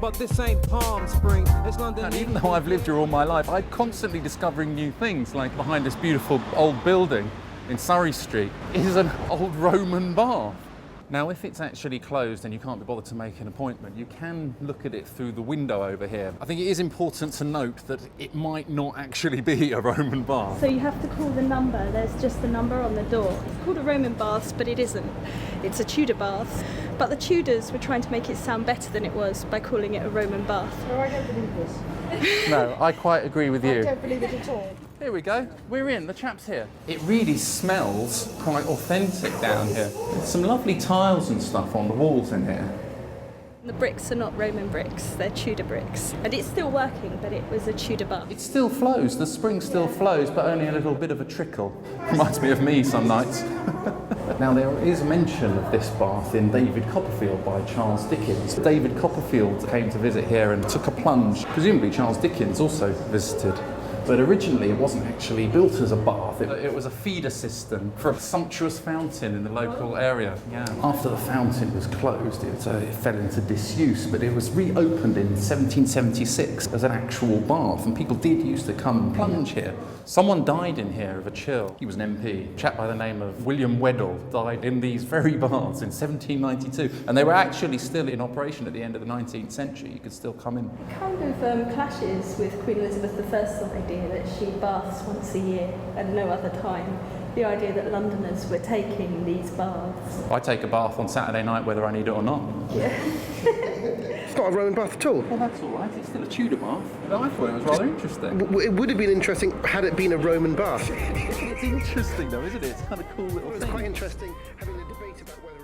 but this ain't Palm Springs, it's London. And even though I've lived here all my life, I'm constantly discovering new things, like behind this beautiful old building in Surrey Street is an old Roman bath. Now, if it's actually closed and you can't be bothered to make an appointment, you can look at it through the window over here. I think it is important to note that it might not actually be a Roman bath. So you have to call the number. There's just the number on the door. It's called a Roman bath, but it isn't. It's a Tudor bath. But the Tudors were trying to make it sound better than it was by calling it a Roman bath. No, I don't believe this. No, I quite agree with you. I don't believe it at all. Here we go, we're in, the chap's here. It really smells quite authentic down here. There's some lovely tiles and stuff on the walls in here. The bricks are not Roman bricks, they're Tudor bricks. And it's still working, but it was a Tudor bath. It still flows, the spring still flows, but only a little bit of a trickle. Reminds me of me some nights. Now, there is mention of this bath in David Copperfield by Charles Dickens. David Copperfield came to visit here and took a plunge. Presumably Charles Dickens also visited. But originally it wasn't actually built as a bath, it was a feeder system for a sumptuous fountain in the local area. Yeah. After the fountain was closed, it fell into disuse, but it was reopened in 1776 as an actual bath, and people did used to come and plunge here. Someone died in here of a chill. He was an MP. A chap by the name of William Weddell died in these very baths in 1792, and they were actually still in operation at the end of the 19th century. You could still come in. It kind of clashes with Queen Elizabeth I's idea that she baths once a year and no other time. The idea that Londoners were taking these baths. I take a bath on Saturday night whether I need it or not. Yeah. It's not a Roman bath at all. Well, that's all right. It's still a Tudor bath. But I thought it was rather interesting. It would have been interesting had it been a Roman bath. It's interesting though, isn't it? It's kind of cool little It was thing. quite interesting having a debate about whether